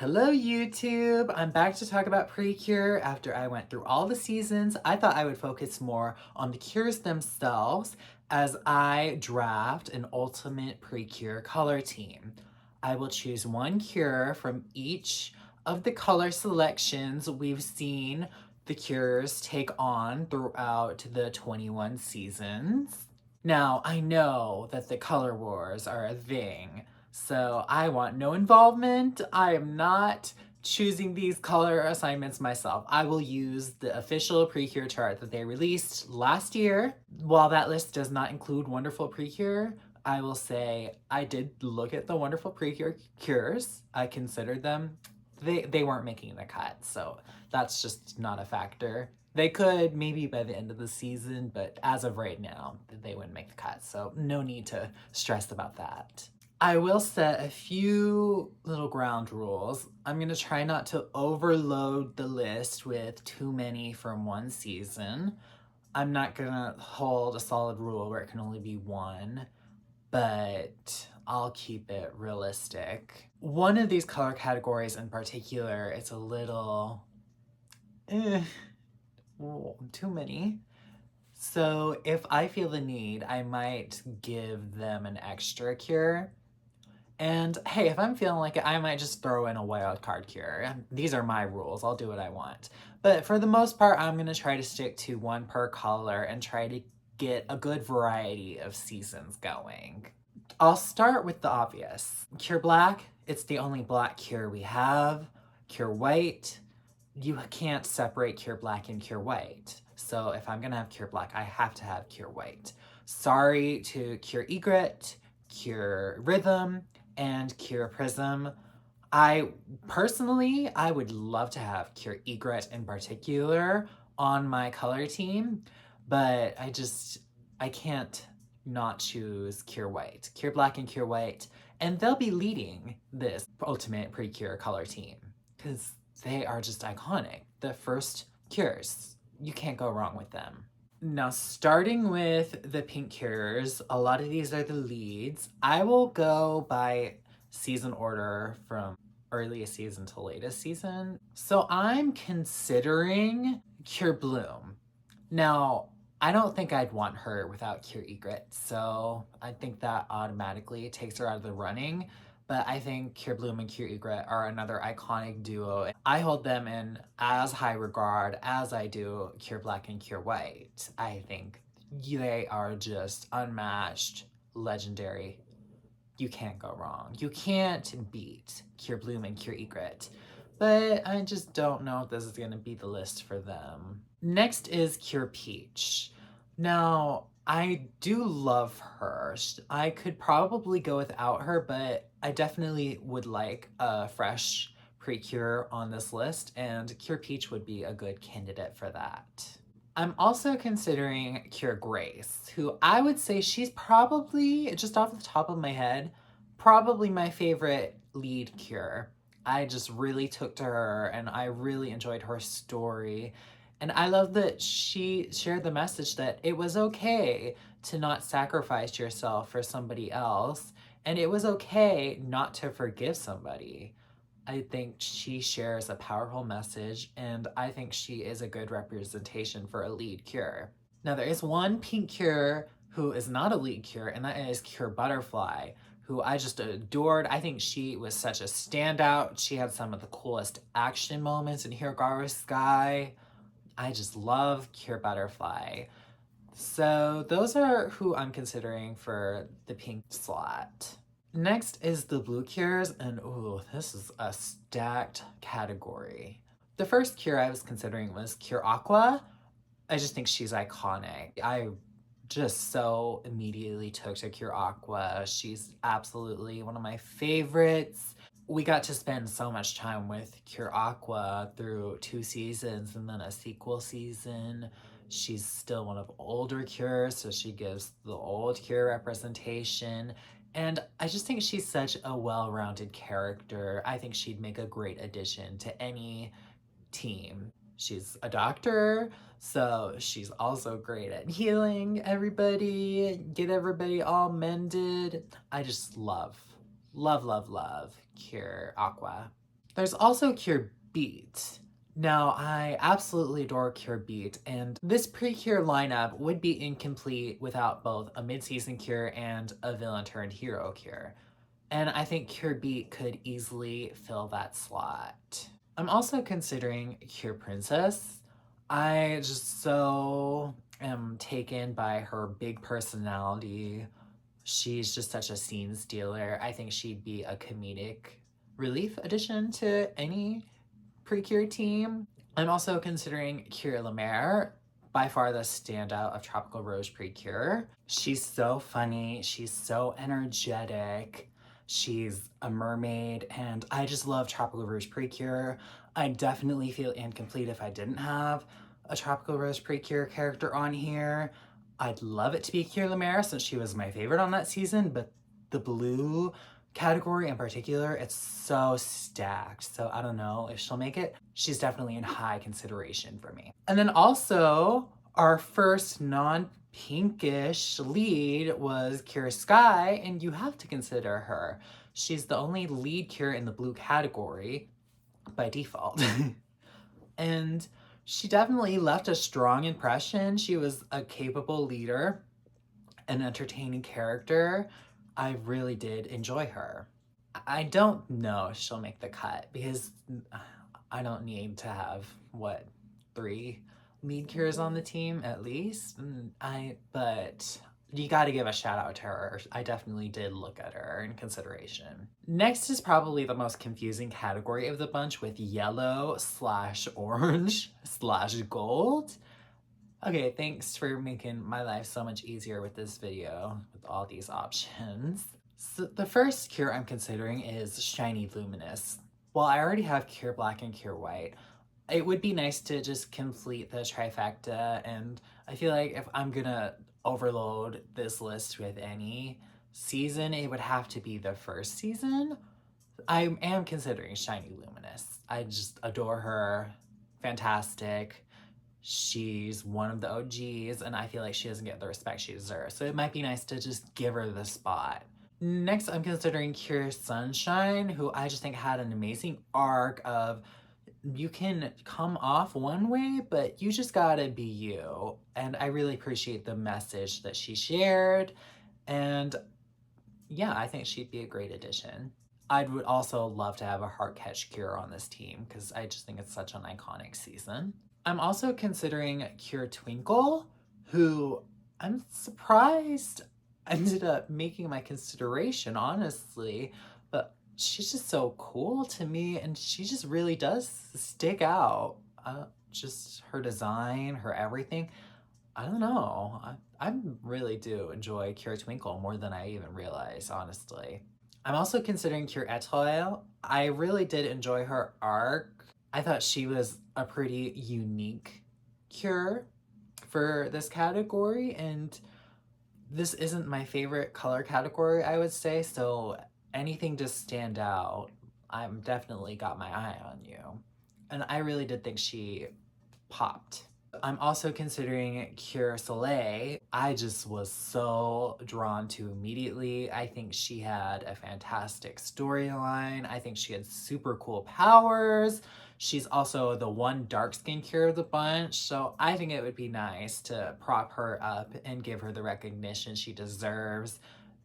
Hello YouTube! I'm back to talk about Precure. After I went through all the seasons, I thought I would focus more on the cures themselves as I draft an ultimate Precure color team. I will choose one cure from each of the color selections we've seen the cures take on throughout the 21 seasons. Now, I know that the color wars are a thing, so I want no involvement. I am not choosing these color assignments myself. I will use the official Precure chart that they released last year. While that list does not include Wonderful Precure, I will say I did look at the Wonderful Precure cures. I considered them. They weren't making the cut, so that's just not a factor. They could maybe by the end of the season, but as of right now, they wouldn't make the cut, so no need to stress about that. I will set a few little ground rules. I'm gonna try not to overload the list with too many from one season. I'm not gonna hold a solid rule where it can only be one, but I'll keep it realistic. One of these color categories in particular, it's a little, too many. So if I feel the need, I might give them an extra cure. And hey, if I'm feeling like it, I might just throw in a wild card cure. These are my rules. I'll do what I want. But for the most part, I'm going to try to stick to one per color and try to get a good variety of seasons going. I'll start with the obvious. Cure Black, it's the only black cure we have. Cure White, you can't separate Cure Black and Cure White. So if I'm gonna have Cure Black, I have to have Cure White. Sorry to Cure Egret, Cure Rhythm, and Cure Prism. I would love to have Cure Egret in particular on my color team, but I can't not choose Cure White. Cure Black and Cure White, and they'll be leading this ultimate Precure color team because they are just iconic. The first cures. You can't go wrong with them. Now, starting with the pink cures, a lot of these are the leads. I will go by season order from earliest season to latest season. So I'm considering Cure Bloom. Now, I don't think I'd want her without Cure Egret, so I think that automatically takes her out of the running. But I think Cure Bloom and Cure Egret are another iconic duo. I hold them in as high regard as I do Cure Black and Cure White. I think they are just unmatched, legendary. You can't go wrong. You can't beat Cure Bloom and Cure Egret. But I just don't know if this is going to be the list for them. Next is Cure Peach. Now, I do love her. I could probably go without her, but I definitely would like a fresh Precure on this list, and Cure Peach would be a good candidate for that. I'm also considering Cure Grace, who I would say she's probably, just off the top of my head, probably my favorite lead cure. I just really took to her and I really enjoyed her story. And I love that she shared the message that it was okay to not sacrifice yourself for somebody else, and it was okay not to forgive somebody. I think she shares a powerful message, and I think she is a good representation for a lead cure. Now, there is one pink cure who is not a lead cure, and that is Cure Butterfly, who I just adored. I think she was such a standout. She had some of the coolest action moments in Hirogaru Sky. I just love Cure Butterfly. So those are who I'm considering for the pink slot. Next is the blue cures, and ooh, this is a stacked category. The first cure I was considering was Cure Aqua. I just think she's iconic. I just so immediately took to Cure Aqua. She's absolutely one of my favorites. We got to spend so much time with Cure Aqua through 2 seasons and then a sequel season. She's still one of older cures, so she gives the old cure representation. And I just think she's such a well-rounded character. I think she'd make a great addition to any team. She's a doctor, so she's also great at healing everybody, get everybody all mended. I just love Cure Aqua. There's also Cure Beat. Now, I absolutely adore Cure Beat, and this Precure lineup would be incomplete without both a mid-season Cure and a villain-turned-hero Cure. And I think Cure Beat could easily fill that slot. I'm also considering Cure Princess. I just so am taken by her big personality. She's just such a scene stealer. I think she'd be a comedic relief addition to any Precure team. I'm also considering Cure Lemaire, by far the standout of tropical-rouge Precure. She's so funny, she's so energetic, she's a mermaid, and I just love tropical-rouge Precure. I definitely feel incomplete if I didn't have a tropical-rouge Precure character on here. I'd love it to be Cure Lemaire since she was my favorite on that season, but the blue category in particular, it's so stacked. So I don't know if she'll make it. She's definitely in high consideration for me. And then also our first non-pinkish lead was Cure Sky, and you have to consider her. She's the only lead Cure in the blue category by default. And she definitely left a strong impression. She was a capable leader, an entertaining character. I really did enjoy her. I don't know if she'll make the cut because I don't need to have, what, 3 lead cures on the team at least? But you gotta give a shout out to her. I definitely did look at her in consideration. Next is probably the most confusing category of the bunch with yellow / orange / gold. Okay, thanks for making my life so much easier with this video, with all these options. So the first Cure I'm considering is Shiny Luminous. While I already have Cure Black and Cure White, it would be nice to just complete the trifecta, and I feel like if I'm gonna overload this list with any season, it would have to be the first season. I am considering Shiny Luminous. I just adore her. Fantastic. She's one of the OGs, and I feel like she doesn't get the respect she deserves. So it might be nice to just give her the spot. Next, I'm considering Cure Sunshine, who I just think had an amazing arc of you can come off one way, but you just gotta be you. And I really appreciate the message that she shared. And yeah, I think she'd be a great addition. I would also love to have a Heart Catch Cure on this team because I just think it's such an iconic season. I'm also considering Cure Twinkle, who I'm surprised ended up making my consideration, honestly, but she's just so cool to me and she just really does stick out. Just her design, her everything. I don't know. I really do enjoy Cure Twinkle more than I even realized, honestly. I'm also considering Cure Etoile. I really did enjoy her arc. I thought she was a pretty unique Cure for this category, and this isn't my favorite color category, I would say, so anything to stand out, I'm definitely got my eye on you. And I really did think she popped. I'm also considering Cure Soleil. I just was so drawn to immediately. I think she had a fantastic storyline. I think she had super cool powers. She's also the one dark skin Cure of the bunch, so I think it would be nice to prop her up and give her the recognition she deserves.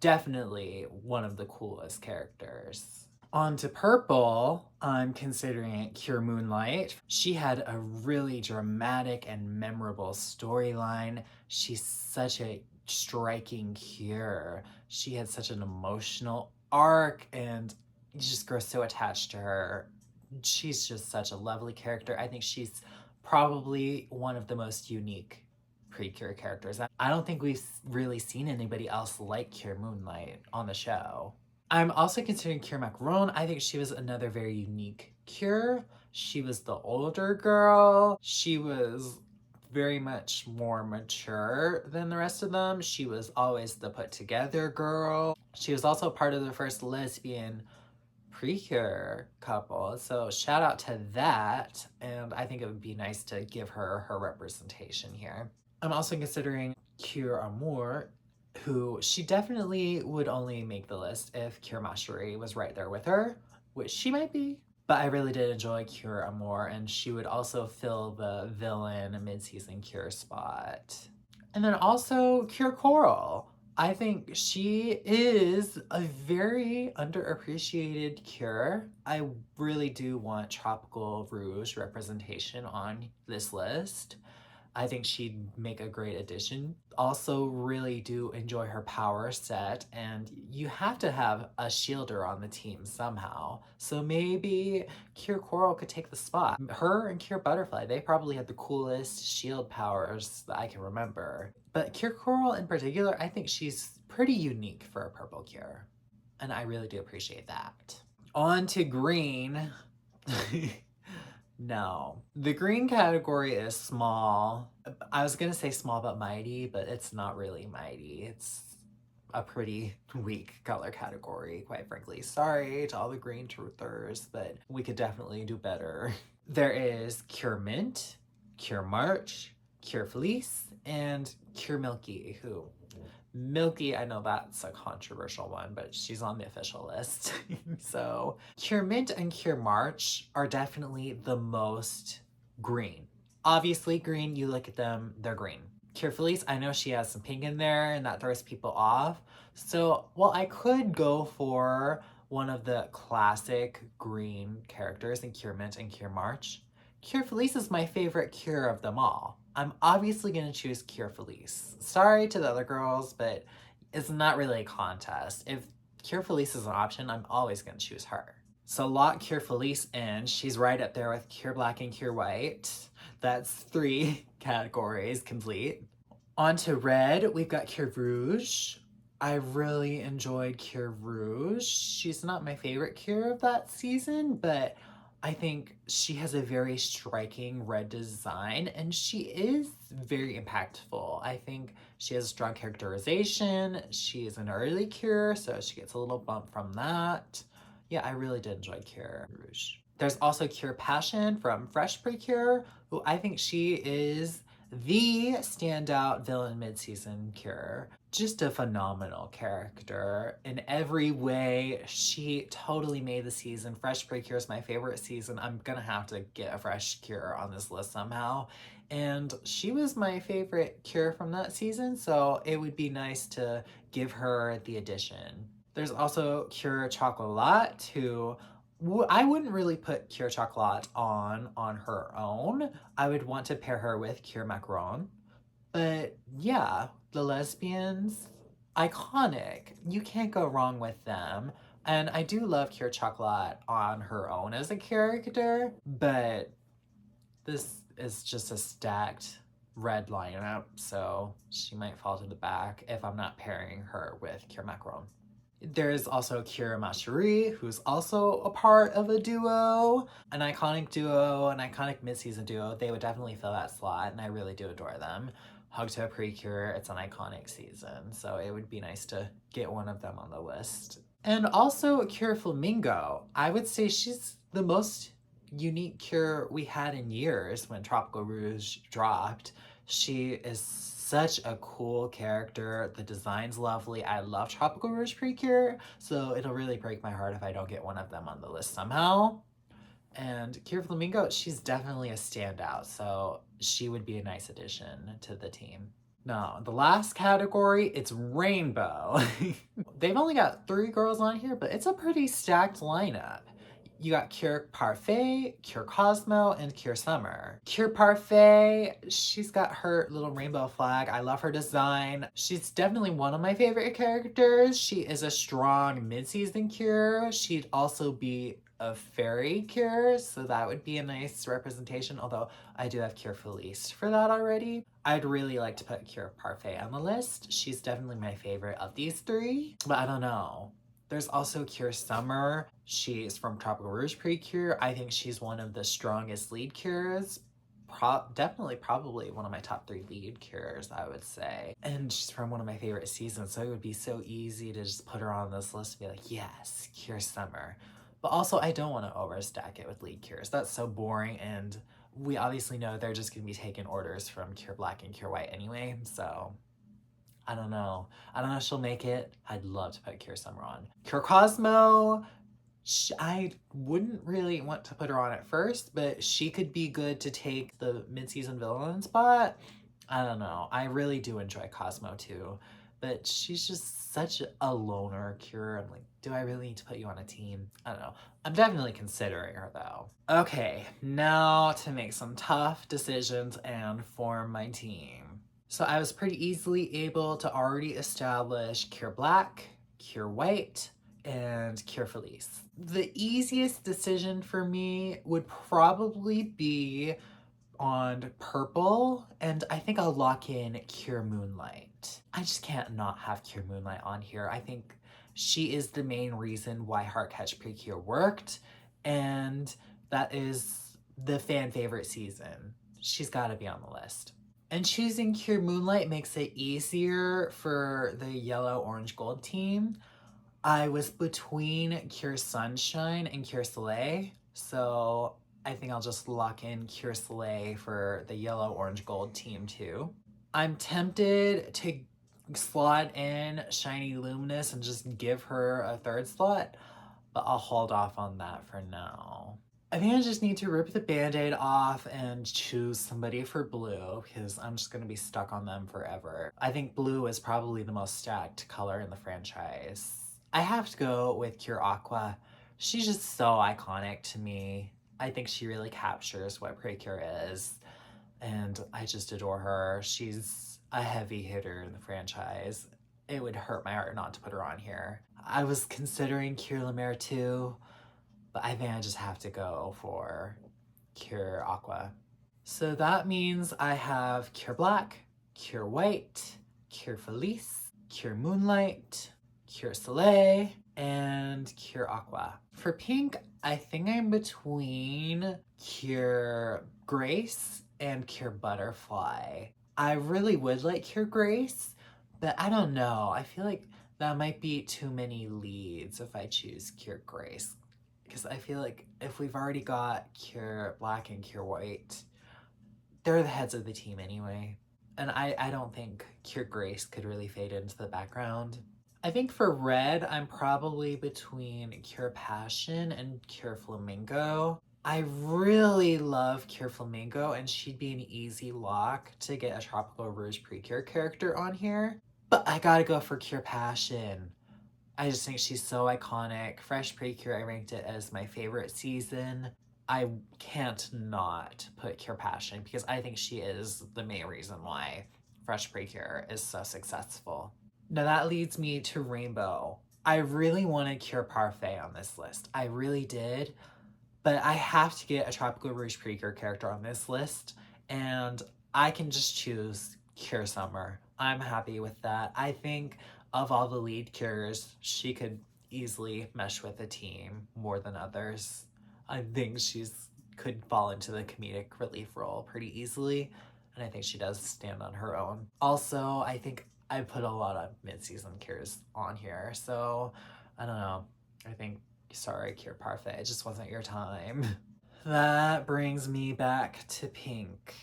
Definitely one of the coolest characters. On to purple, I'm considering Cure Moonlight. She had a really dramatic and memorable storyline. She's such a striking Cure. She had such an emotional arc and you just grow so attached to her. She's just such a lovely character. I think she's probably one of the most unique Precure characters. I don't think we've really seen anybody else like Cure Moonlight on the show. I'm also considering Cure Macaron. I think she was another very unique Cure. She was the older girl. She was very much more mature than the rest of them. She was always the put together girl. She was also part of the first lesbian Precure couple. So shout out to that. And I think it would be nice to give her her representation here. I'm also considering Cure Amour, who she definitely would only make the list if Cure Machery was right there with her, which she might be. But I really did enjoy Cure Amour, and she would also fill the villain mid-season Cure spot. And then also Cure Coral. I think she is a very underappreciated Cure. I really do want Tropical Rouge representation on this list. I think she'd make a great addition. Also, really do enjoy her power set, and you have to have a shielder on the team somehow. So maybe Cure Coral could take the spot. Her and Cure Butterfly, they probably had the coolest shield powers that I can remember. But Cure Coral in particular, I think she's pretty unique for a purple Cure. And I really do appreciate that. On to green. No. The green category is small. I was gonna say small but mighty, but it's not really mighty. It's a pretty weak color category, quite frankly. Sorry to all the green truthers, but we could definitely do better. There is Cure Mint, Cure March, Cure Felice, and Cure Milky, who Milky, I know that's a controversial one, but she's on the official list. So Cure Mint and Cure March are definitely the most green. Obviously green, you look at them, they're green. Cure Felice, I know she has some pink in there and that throws people off. So, well, I could go for one of the classic green characters in Cure Mint and Cure March. Cure Felice is my favorite Cure of them all. I'm obviously going to choose Cure Felice. Sorry to the other girls, but it's not really a contest. If Cure Felice is an option, I'm always going to choose her. So lock Cure Felice in. She's right up there with Cure Black and Cure White. That's 3 categories complete. On to red, we've got Cure Rouge. I really enjoyed Cure Rouge. She's not my favorite Cure of that season, but I think she has a very striking red design and she is very impactful. I think she has strong characterization. She is an early Cure, so she gets a little bump from that. Yeah, I really did enjoy Cure Rouge. There's also Cure Passion from Fresh Precure, who I think she is the standout villain mid-season Cure. Just a phenomenal character in every way. She totally made the season. Fresh Precure is my favorite season. I'm gonna have to get a Fresh Cure on this list somehow. And she was my favorite Cure from that season, so it would be nice to give her the addition. There's also Cure Chocolat, who I wouldn't really put Cure Chocolat on her own. I would want to pair her with Cure Macaron. But yeah, the lesbians, iconic. You can't go wrong with them. And I do love Cure Chocolat on her own as a character, but this is just a stacked red lineup, so she might fall to the back if I'm not pairing her with Cure Macaron. There's also Cure Macherie, who's also a part of a duo, an iconic mid-season duo. They would definitely fill that slot, and I really do adore them. Hug to a Precure, it's an iconic season, so it would be nice to get one of them on the list. And also Cure Flamingo. I would say she's the most unique Cure we had in years when Tropical Rouge dropped. She is such a cool character. The design's lovely. I love Tropical Rouge Precure, so it'll really break my heart if I don't get one of them on the list somehow. And Cure Flamingo, she's definitely a standout, so she would be a nice addition to the team. Now, the last category, it's Rainbow. They've only got 3 girls on here, but it's a pretty stacked lineup. You got Cure Parfait, Cure Cosmo, and Cure Summer. Cure Parfait, she's got her little rainbow flag. I love her design. She's definitely one of my favorite characters. She is a strong mid-season Cure. She'd also be a fairy Cure, so that would be a nice representation, although I do have Cure Felice for that already. I'd really like to put Cure Parfait on the list. She's definitely my favorite of these 3, but I don't know. There's also Cure Summer. She's from Tropical Rouge Precure. I think she's one of the strongest lead Cures. Definitely probably one of my top 3 lead Cures, I would say. And she's from one of my favorite seasons, so it would be so easy to just put her on this list and be like, yes, Cure Summer. But also, I don't want to overstack it with lead Cures. That's so boring, and we obviously know they're just going to be taking orders from Cure Black and Cure White anyway, so I don't know. I don't know if she'll make it. I'd love to put Cure Summer on. Cure Cosmo, I wouldn't really want to put her on at first, but she could be good to take the mid-season villain spot. I don't know. I really do enjoy Cosmo too, but she's just such a loner cure. I'm like, do I really need to put you on a team? I don't know. I'm definitely considering her though. Okay, now to make some tough decisions and form my team. So I was pretty easily able to already establish Cure Black, Cure White, and Cure Felice. The easiest decision for me would probably be on purple, and I think I'll lock in Cure Moonlight. I just can't not have Cure Moonlight on here. I think she is the main reason why Heartcatch Precure worked, and that is the fan favorite season. She's gotta be on the list. And choosing Cure Moonlight makes it easier for the yellow, orange, gold team. I was between Cure Sunshine and Cure Soleil, so I think I'll just lock in Cure Soleil for the yellow, orange, gold team too. I'm tempted to slot in Shiny Luminous and just give her a third slot, but I'll hold off on that for now. I think I just need to rip the band-aid off and choose somebody for blue because I'm just going to be stuck on them forever. I think blue is probably the most stacked color in the franchise. I have to go with Cure Aqua. She's just so iconic to me. I think she really captures what Precure is, and I just adore her. She's a heavy hitter in the franchise. It would hurt my heart not to put her on here. I was considering Cure La Mer too, but I think I just have to go for Cure Aqua. So that means I have Cure Black, Cure White, Cure Felice, Cure Moonlight, Cure Soleil, and Cure Aqua. For pink, I think I'm between Cure Grace and Cure Butterfly. I really would like Cure Grace, but I don't know. I feel like that might be too many leads if I choose Cure Grace. Because I feel like if we've already got Cure Black and Cure White, they're the heads of the team anyway. And I don't think Cure Grace could really fade into the background. I think for red, I'm probably between Cure Passion and Cure Flamingo. I really love Cure Flamingo, and she'd be an easy lock to get a Tropical Rouge Precure character on here. But I gotta go for Cure Passion. I just think she's so iconic. Fresh Precure, I ranked it as my favorite season. I can't not put Cure Passion because I think she is the main reason why Fresh Precure is so successful. Now that leads me to Rainbow. I really wanted Cure Parfait on this list. I really did. But I have to get a Tropical Rouge Precure character on this list, and I can just choose Cure Summer. I'm happy with that. I think of all the lead cures, she could easily mesh with a team more than others. I think she's could fall into the comedic relief role pretty easily, and I think she does stand on her own. Also, I think I put a lot of mid-season cures on here, so I don't know. I think, sorry, Cure Parfait, it just wasn't your time. That brings me back to pink.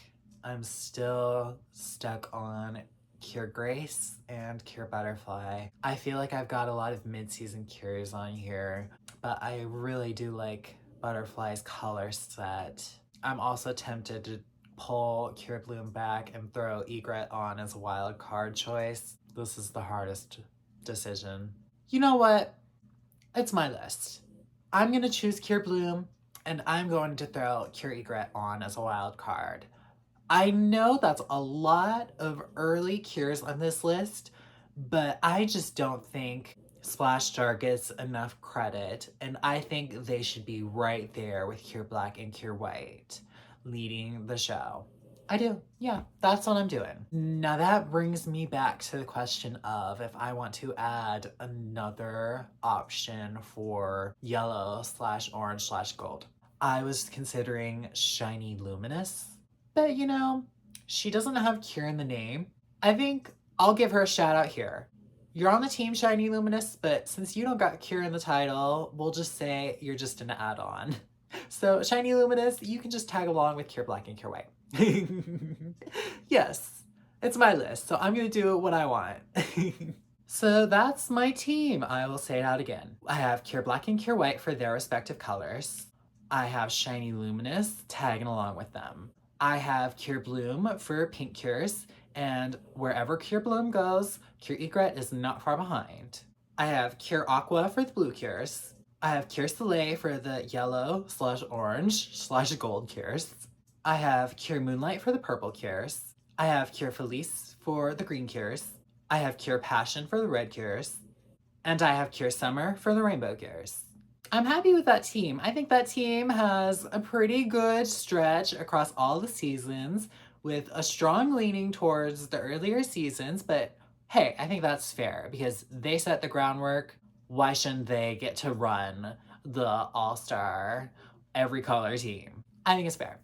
I'm still stuck on Cure Grace and Cure Butterfly. I feel like I've got a lot of mid-season cures on here, but I really do like Butterfly's color set. I'm also tempted to pull Cure Bloom back and throw Egret on as a wild card choice. This is the hardest decision. You know what? It's my list. I'm gonna choose Cure Bloom, and I'm going to throw Cure Egret on as a wild card. I know that's a lot of early cures on this list, but I just don't think Splash Star gets enough credit, and I think they should be right there with Cure Black and Cure White leading the show. I do. Yeah, that's what I'm doing. Now that brings me back to the question of if I want to add another option for yellow / orange / gold. I was considering Shiny Luminous, but you know, she doesn't have Cure in the name. I think I'll give her a shout out here. You're on the team Shiny Luminous, but since you don't got Cure in the title, we'll just say you're just an add-on. So Shiny Luminous, you can just tag along with Cure Black and Cure White. Yes, it's my list, so I'm gonna do what I want. So that's my team. I will say it out again. I have Cure Black and Cure White for their respective colors. I have Shiny Luminous tagging along with them. I have Cure Bloom for pink cures, and wherever Cure Bloom goes, Cure Egret is not far behind. I have Cure Aqua for the blue cures. I have Cure Soleil for the yellow slash orange slash gold cures. I have Cure Moonlight for the purple cures. I have Cure Felice for the green cures. I have Cure Passion for the red cures. And I have Cure Summer for the rainbow cures. I'm happy with that team. I think that team has a pretty good stretch across all the seasons with a strong leaning towards the earlier seasons, but hey, I think that's fair because they set the groundwork. Why shouldn't they get to run the all-star every color team? I think it's fair.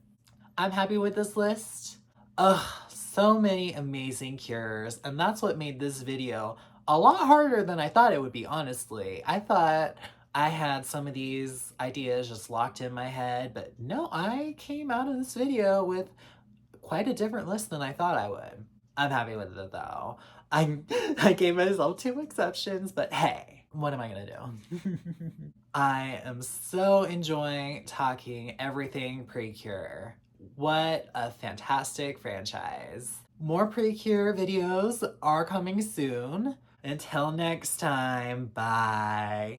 I'm happy with this list. Ugh, so many amazing cures, and that's what made this video a lot harder than I thought it would be, honestly. I thought I had some of these ideas just locked in my head, but no, I came out of this video with quite a different list than I thought I would. I'm happy with it though. I I gave myself 2 exceptions, but hey, what am I gonna do? I am so enjoying talking everything Precure. What a fantastic franchise. More Precure videos are coming soon. Until next time, bye.